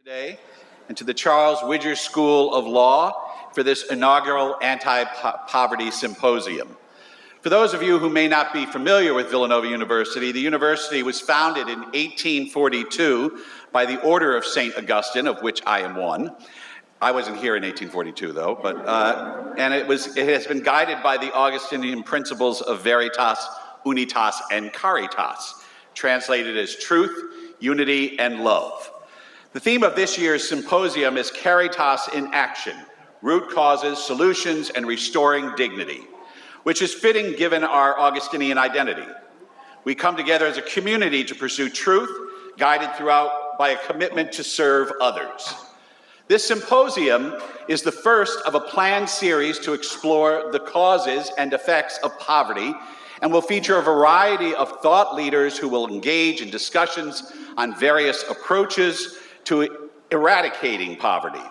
today, and to the Charles Widger School of Law for this inaugural Anti-Poverty Symposium. For those of you who may not be familiar with Villanova University, the university was founded in 1842 by the Order of St. Augustine, of which I am one. I wasn't here in 1842, though, and it has been guided by the Augustinian principles of Veritas, Unitas, and Caritas, translated as truth, unity, and love. The theme of this year's symposium is Caritas in Action, Root Causes, Solutions, and Restoring Dignity, which is fitting given our Augustinian identity. We come together as a community to pursue truth, guided throughout by a commitment to serve others. This symposium is the first of a planned series to explore the causes and effects of poverty and will feature a variety of thought leaders who will engage in discussions on various approaches to eradicating poverty.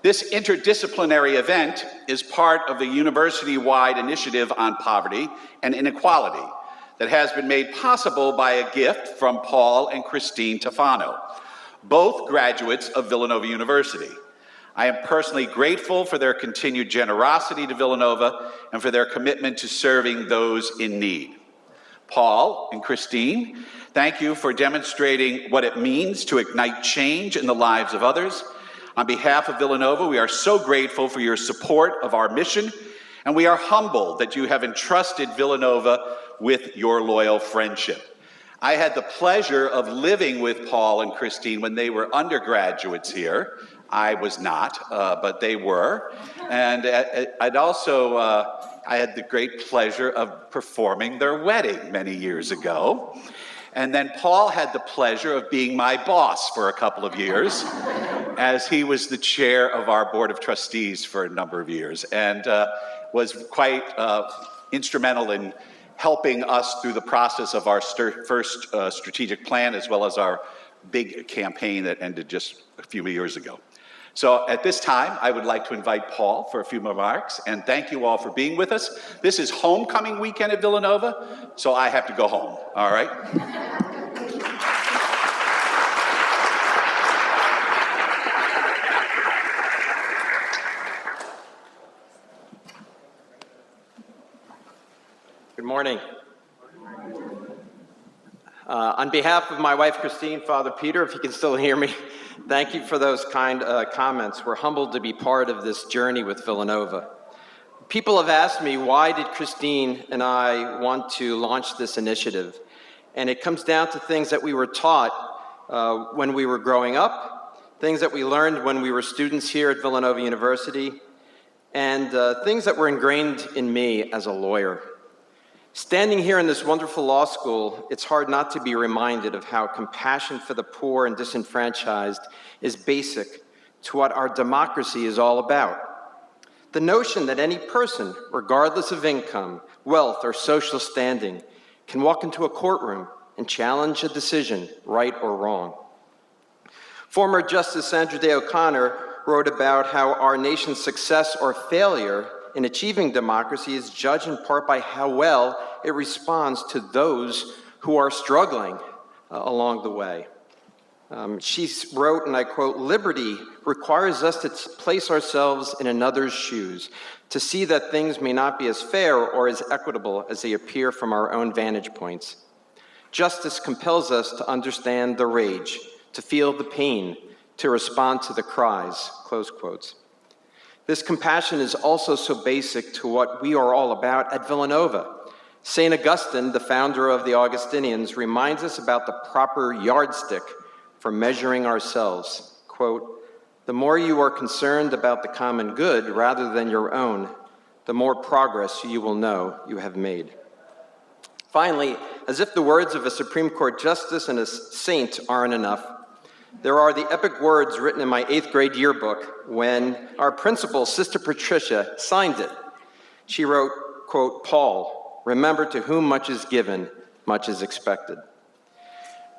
This interdisciplinary event is part of the university-wide initiative on poverty and inequality that has been made possible by a gift from Paul and Christine Tufano, both graduates of Villanova University. I am personally grateful for their continued generosity to Villanova and for their commitment to serving those in need. Paul and Christine, thank you for demonstrating what it means to ignite change in the lives of others. On behalf of Villanova, we are so grateful for your support of our mission, and we are humbled that you have entrusted Villanova with your loyal friendship. I had the pleasure of living with Paul and Christine when they were undergraduates here. I was not, but they were. And I had the great pleasure of performing their wedding many years ago. And then Paul had the pleasure of being my boss for a couple of years, as he was the chair of our board of trustees for a number of years, and was quite instrumental in helping us through the process of our first strategic plan, as well as our big campaign that ended just a few years ago. So at this time, I would like to invite Paul for a few remarks, and thank you all for being with us. This is homecoming weekend at Villanova, so I have to go home, all right? Good morning. On behalf of my wife, Christine, Father Peter, if you can still hear me, thank you for those kind comments. We're humbled to be part of this journey with Villanova. People have asked me, why did Christine and I want to launch this initiative? And it comes down to things that we were taught when we were growing up, things that we learned when we were students here at Villanova University, and things that were ingrained in me as a lawyer. Standing here in this wonderful law school, it's hard not to be reminded of how compassion for the poor and disenfranchised is basic to what our democracy is all about. The notion that any person, regardless of income, wealth, or social standing, can walk into a courtroom and challenge a decision, right or wrong. Former Justice Sandra Day O'Connor wrote about how our nation's success or failure in achieving democracy is judged in part by how well it responds to those who are struggling along the way. She wrote, and I quote, "Liberty requires us to place ourselves in another's shoes, to see that things may not be as fair or as equitable as they appear from our own vantage points. Justice compels us to understand the rage, to feel the pain, to respond to the cries," close quotes. This compassion is also so basic to what we are all about at Villanova. St. Augustine, the founder of the Augustinians, reminds us about the proper yardstick for measuring ourselves. Quote, "The more you are concerned about the common good rather than your own, the more progress you will know you have made." Finally, as if the words of a Supreme Court justice and a saint aren't enough, there are the epic words written in my 8th grade yearbook when our principal, Sister Patricia, signed it. She wrote, quote, "Paul, remember to whom much is given, much is expected."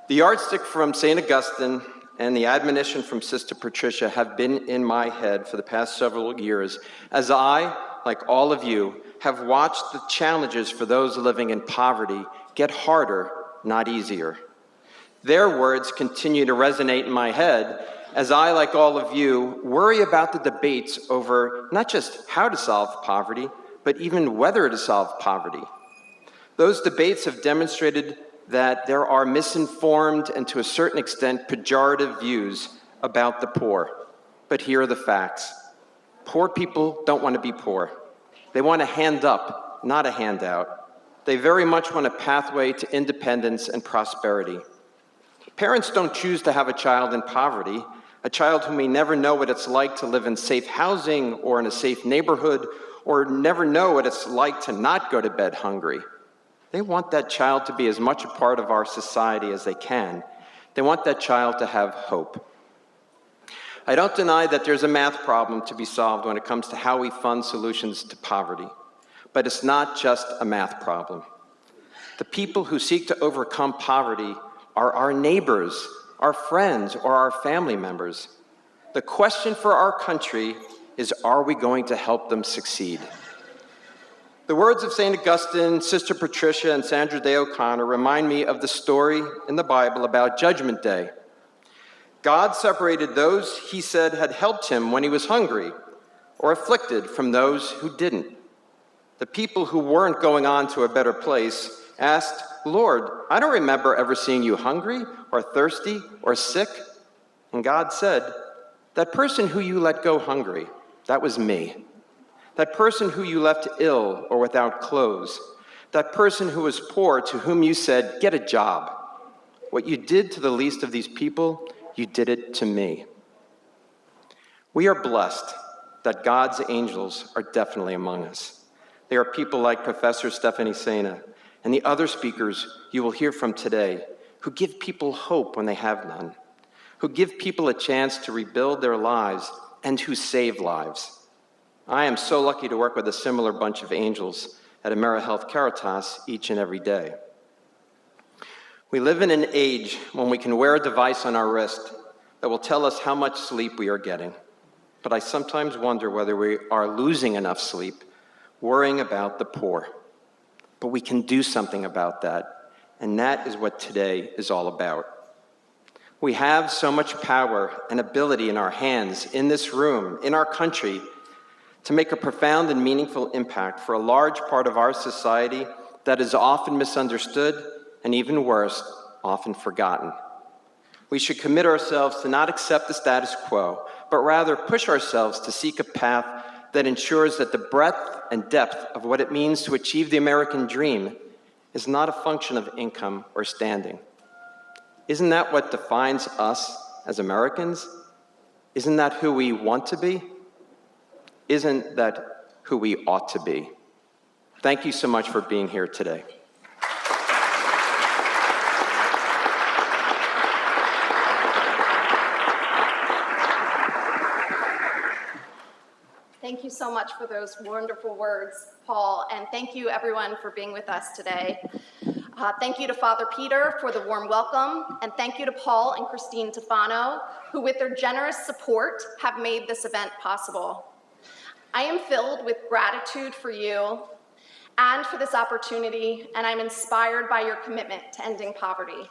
The yardstick from St. Augustine and the admonition from Sister Patricia have been in my head for the past several years as I, like all of you, have watched the challenges for those living in poverty get harder, not easier. Their words continue to resonate in my head as I, like all of you, worry about the debates over not just how to solve poverty, but even whether to solve poverty. Those debates have demonstrated that there are misinformed and, to a certain extent, pejorative views about the poor. But here are the facts. Poor people don't want to be poor. They want a hand up, not a handout. They very much want a pathway to independence and prosperity. Parents don't choose to have a child in poverty, a child who may never know what it's like to live in safe housing or in a safe neighborhood, or never know what it's like to not go to bed hungry. They want that child to be as much a part of our society as they can. They want that child to have hope. I don't deny that there's a math problem to be solved when it comes to how we fund solutions to poverty, but it's not just a math problem. The people who seek to overcome poverty are our neighbors, our friends, or our family members. The question for our country is, are we going to help them succeed? The words of St. Augustine, Sister Patricia, and Sandra Day O'Connor remind me of the story in the Bible about Judgment Day. God separated those he said had helped him when he was hungry or afflicted from those who didn't. The people who weren't going on to a better place asked, "Lord, I don't remember ever seeing you hungry or thirsty or sick." And God said, "That person who you let go hungry, that was me. That person who you left ill or without clothes, that person who was poor to whom you said, 'Get a job.' What you did to the least of these people, you did it to me." We are blessed that God's angels are definitely among us. They are people like Professor Stephanie Sena and the other speakers you will hear from today, who give people hope when they have none, who give people a chance to rebuild their lives, and who save lives. I am so lucky to work with a similar bunch of angels at AmeriHealth Caritas each and every day. We live in an age when we can wear a device on our wrist that will tell us how much sleep we are getting. But I sometimes wonder whether we are losing enough sleep worrying about the poor. But we can do something about that, and that is what today is all about. We have so much power and ability in our hands, in this room, in our country, to make a profound and meaningful impact for a large part of our society that is often misunderstood, and even worse, often forgotten. We should commit ourselves to not accept the status quo, but rather push ourselves to seek a path that ensures that the breadth and depth of what it means to achieve the American dream is not a function of income or standing. Isn't that what defines us as Americans? Isn't that who we want to be? Isn't that who we ought to be? Thank you so much for being here today. Thank you so much for those wonderful words, Paul, and thank you everyone for being with us today. Thank you to Father Peter for the warm welcome, and thank you to Paul and Christine Tufano, who with their generous support have made this event possible. I am filled with gratitude for you and for this opportunity, and I'm inspired by your commitment to ending poverty.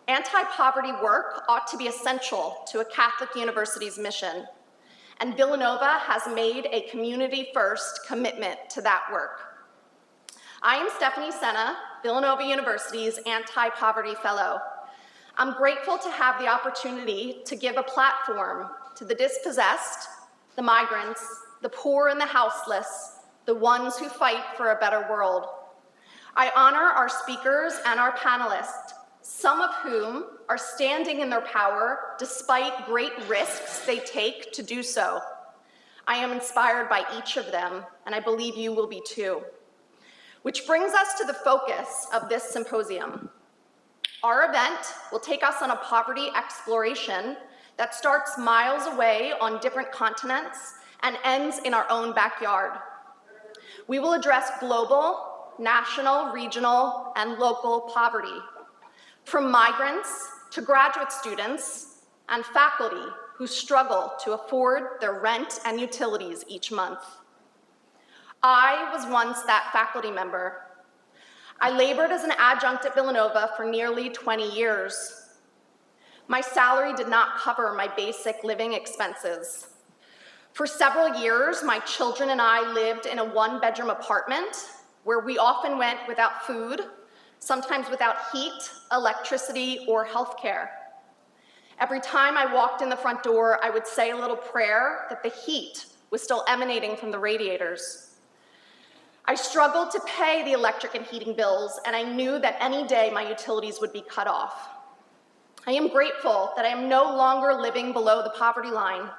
Anti-poverty work ought to be essential to a Catholic university's mission, and Villanova has made a community-first commitment to that work. I am Stephanie Sena, Villanova University's Anti-Poverty Fellow. I'm grateful to have the opportunity to give a platform to the dispossessed, the migrants, the poor and the houseless, the ones who fight for a better world. I honor our speakers and our panelists, some of whom are standing in their power despite great risks they take to do so. I am inspired by each of them, and I believe you will be too. Which brings us to the focus of this symposium. Our event will take us on a poverty exploration that starts miles away on different continents and ends in our own backyard. We will address global, national, regional, and local poverty, from migrants to graduate students and faculty who struggle to afford their rent and utilities each month. I was once that faculty member. I labored as an adjunct at Villanova for nearly 20 years. My salary did not cover my basic living expenses. For several years, my children and I lived in a one-bedroom apartment where we often went without food, sometimes without heat, electricity, or healthcare. Every time I walked in the front door, I would say a little prayer that the heat was still emanating from the radiators. I struggled to pay the electric and heating bills, and I knew that any day my utilities would be cut off. I am grateful that I am no longer living below the poverty line,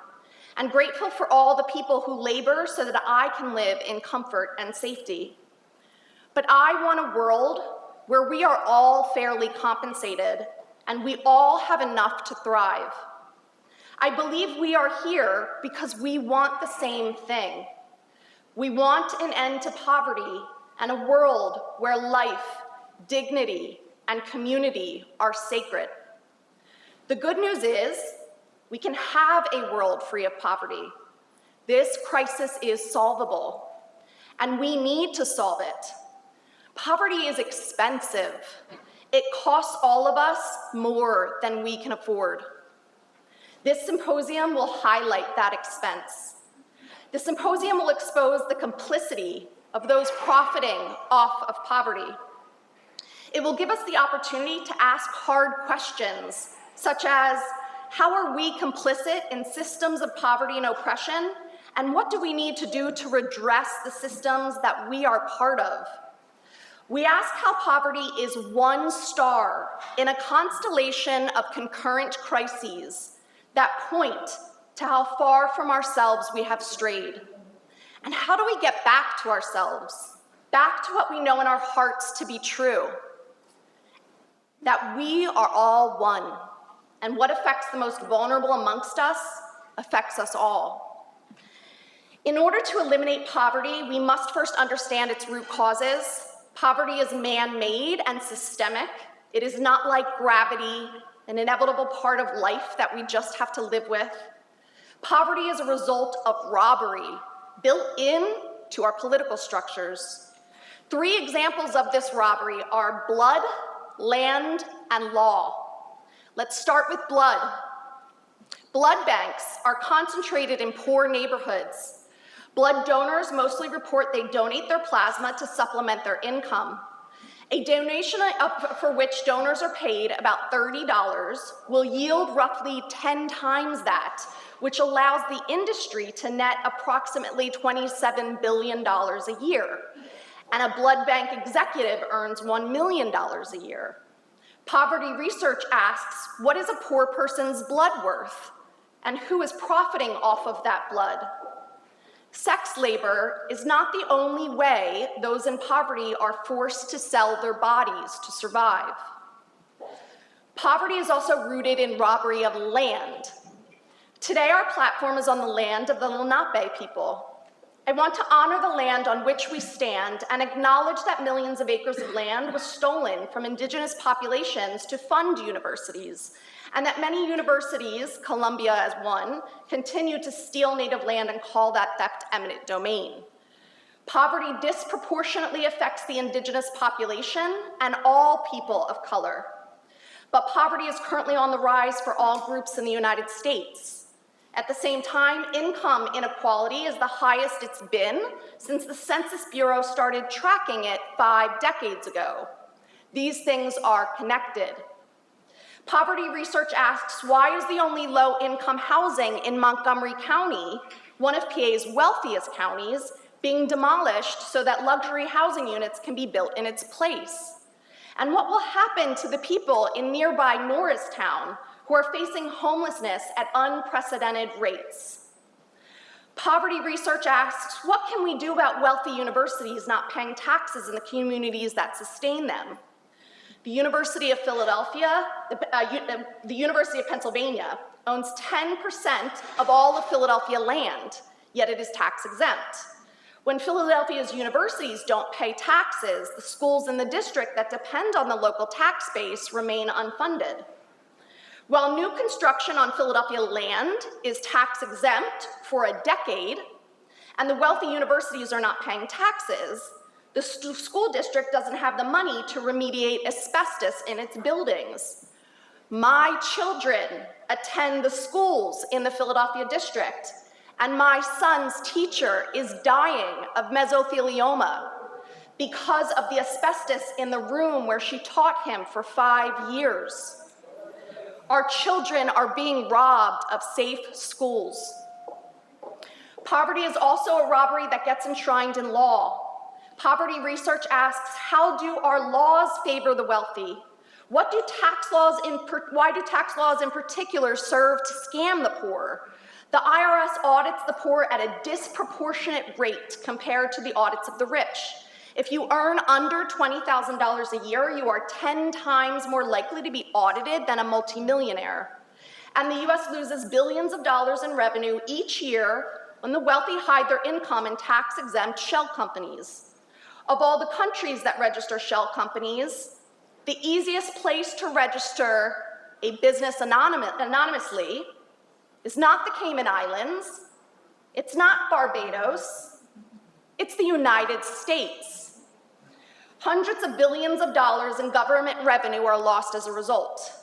and grateful for all the people who labor so that I can live in comfort and safety. But I want a world where we are all fairly compensated and we all have enough to thrive. I believe we are here because we want the same thing. We want an end to poverty and a world where life, dignity, and community are sacred. The good news is we can have a world free of poverty. This crisis is solvable, and we need to solve it. Poverty is expensive. It costs all of us more than we can afford. This symposium will highlight that expense. The symposium will expose the complicity of those profiting off of poverty. It will give us the opportunity to ask hard questions, such as, how are we complicit in systems of poverty and oppression? And what do we need to do to redress the systems that we are part of? We ask how poverty is one star in a constellation of concurrent crises that point to how far from ourselves we have strayed. And how do we get back to ourselves, back to what we know in our hearts to be true? That we are all one, and what affects the most vulnerable amongst us affects us all. In order to eliminate poverty, we must first understand its root causes. Poverty is man-made and systemic. It is not like gravity, an inevitable part of life that we just have to live with. Poverty is a result of robbery built into our political structures. 3 examples of this robbery are blood, land, and law. Let's start with blood. Blood banks are concentrated in poor neighborhoods. Blood donors mostly report they donate their plasma to supplement their income. A donation for which donors are paid about $30 will yield roughly 10 times that, which allows the industry to net approximately $27 billion a year. And a blood bank executive earns $1 million a year. Poverty research asks, what is a poor person's blood worth? And who is profiting off of that blood? Sex labor is not the only way those in poverty are forced to sell their bodies to survive. Poverty is also rooted in robbery of land. Today, our platform is on the land of the Lenape people. I want to honor the land on which we stand and acknowledge that millions of acres of land was stolen from indigenous populations to fund universities, and that many universities, Columbia as one, continue to steal native land and call that theft eminent domain. Poverty disproportionately affects the indigenous population and all people of color. But poverty is currently on the rise for all groups in the United States. At the same time, income inequality is the highest it's been since the Census Bureau started tracking it 5 decades ago. These things are connected. Poverty research asks, why is the only low-income housing in Montgomery County, one of PA's wealthiest counties, being demolished so that luxury housing units can be built in its place? And what will happen to the people in nearby Norristown who are facing homelessness at unprecedented rates? Poverty research asks, what can we do about wealthy universities not paying taxes in the communities that sustain them? The University of Philadelphia, the University of Pennsylvania owns 10% of all of Philadelphia land, yet it is tax exempt. When Philadelphia's universities don't pay taxes, the schools in the district that depend on the local tax base remain unfunded. While new construction on Philadelphia land is tax exempt for a decade, and the wealthy universities are not paying taxes, the school district doesn't have the money to remediate asbestos in its buildings. My children attend the schools in the Philadelphia district, and my son's teacher is dying of mesothelioma because of the asbestos in the room where she taught him for 5 years. Our children are being robbed of safe schools. Poverty is also a robbery that gets enshrined in law. Poverty research asks, how do our laws favor the wealthy? Why do tax laws in particular serve to scam the poor? The IRS audits the poor at a disproportionate rate compared to the audits of the rich. If you earn under $20,000 a year, you are 10 times more likely to be audited than a multimillionaire. And the US loses billions of dollars in revenue each year when the wealthy hide their income in tax-exempt shell companies. Of all the countries that register shell companies, the easiest place to register a business anonymously is not the Cayman Islands, it's not Barbados, it's the United States. Hundreds of billions of dollars in government revenue are lost as a result.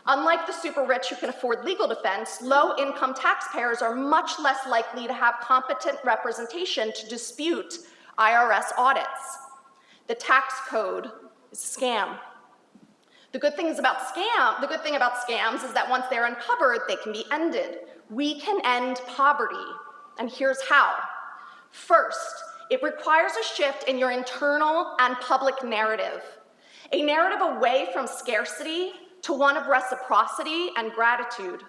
Unlike the super rich who can afford legal defense, low-income taxpayers are much less likely to have competent representation to dispute IRS audits. The tax code is a scam. The good thing about scams is that once they're uncovered, they can be ended. We can end poverty, and here's how. First, it requires a shift in your internal and public narrative, a narrative away from scarcity to one of reciprocity and gratitude.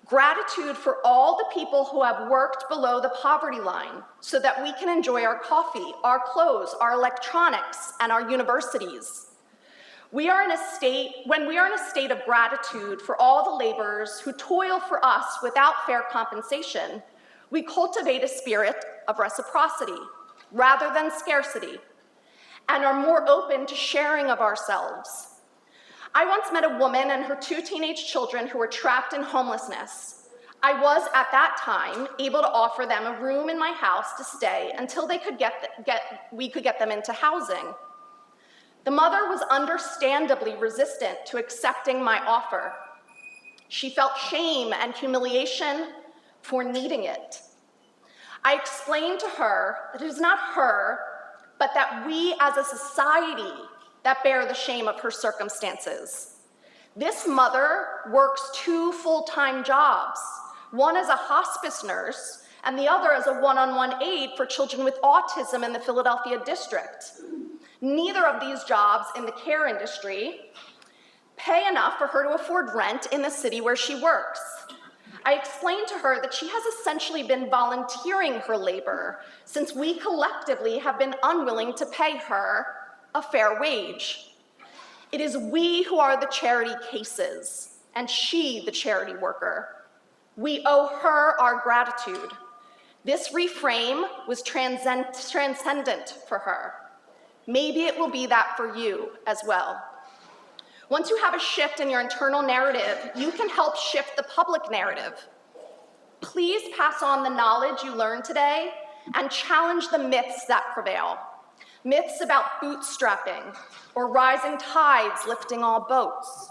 Gratitude for all the people who have worked below the poverty line so that we can enjoy our coffee, our clothes, our electronics, and our universities. When we are in a state of gratitude for all the laborers who toil for us without fair compensation, we cultivate a spirit of reciprocity rather than scarcity, and are more open to sharing of ourselves. I once met a woman and her 2 teenage children who were trapped in homelessness. I was, at that time, able to offer them a room in my house to stay until we could get them into housing. The mother was understandably resistant to accepting my offer. She felt shame and humiliation for needing it. I explained to her that it is not her, but that we as a society that bear the shame of her circumstances. This mother works 2 full-time jobs, one as a hospice nurse and the other as a one-on-one aide for children with autism in the Philadelphia district. Neither of these jobs in the care industry pay enough for her to afford rent in the city where she works. I explained to her that she has essentially been volunteering her labor since we collectively have been unwilling to pay her a fair wage. It is we who are the charity cases, and she the charity worker. We owe her our gratitude. This reframe was transcendent for her. Maybe it will be that for you as well. Once you have a shift in your internal narrative, you can help shift the public narrative. Please pass on the knowledge you learned today and challenge the myths that prevail. Myths about bootstrapping or rising tides lifting all boats.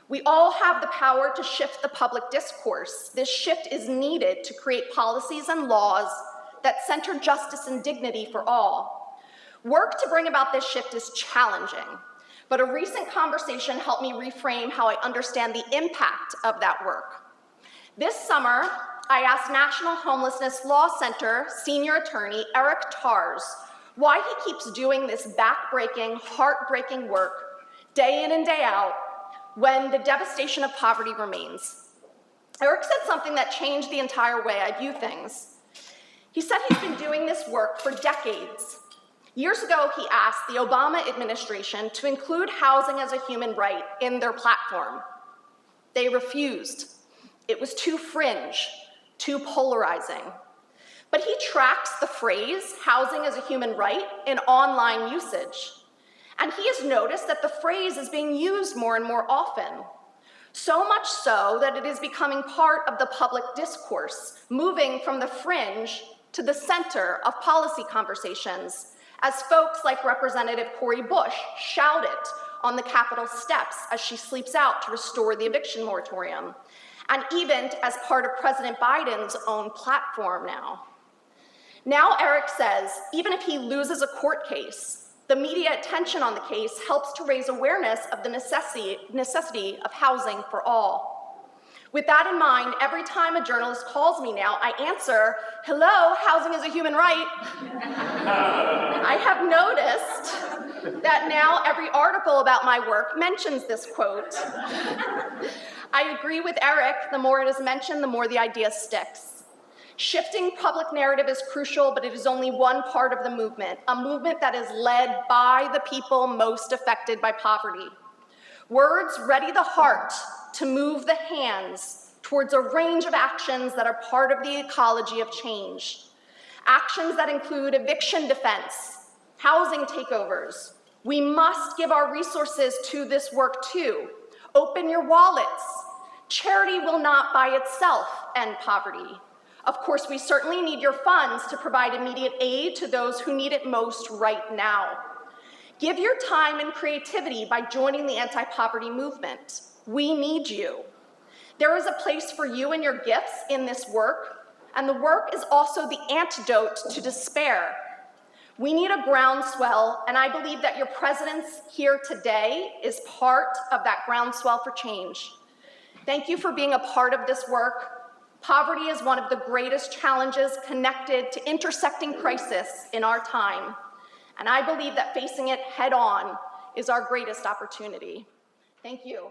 We all have the power to shift the public discourse. This shift is needed to create policies and laws that center justice and dignity for all. Work to bring about this shift is challenging, but a recent conversation helped me reframe how I understand the impact of that work. This summer, I asked National Homelessness Law Center senior attorney Eric Tars why he keeps doing this back-breaking, heartbreaking work day in and day out when the devastation of poverty remains. Eric said something that changed the entire way I view things. He said he's been doing this work for decades. Years ago, he asked the Obama administration to include housing as a human right in their platform. They refused. It was too fringe, too polarizing. But he tracks the phrase, housing as a human right, in online usage. And he has noticed that the phrase is being used more and more often. So much so that it is becoming part of the public discourse, moving from the fringe to the center of policy conversations, as folks like Representative Cori Bush shout it on the Capitol steps as she sleeps out to restore the eviction moratorium, and even as part of President Biden's own platform now. Now Eric says, even if he loses a court case, the media attention on the case helps to raise awareness of the necessity of housing for all. With that in mind, every time a journalist calls me now, I answer, hello, housing is a human right. I have noticed that now every article about my work mentions this quote. I agree with Eric, the more it is mentioned, the more the idea sticks. Shifting public narrative is crucial, but it is only one part of the movement, a movement that is led by the people most affected by poverty. Words ready the heart to move the hands towards a range of actions that are part of the ecology of change. Actions that include eviction defense, housing takeovers. We must give our resources to this work too. Open your wallets. Charity will not by itself end poverty. Of course, we certainly need your funds to provide immediate aid to those who need it most right now. Give your time and creativity by joining the anti-poverty movement. We need you. There is a place for you and your gifts in this work, and the work is also the antidote to despair. We need a groundswell, and I believe that your presence here today is part of that groundswell for change. Thank you for being a part of this work. Poverty is one of the greatest challenges connected to intersecting crisis in our time. And I believe that facing it head on is our greatest opportunity. Thank you.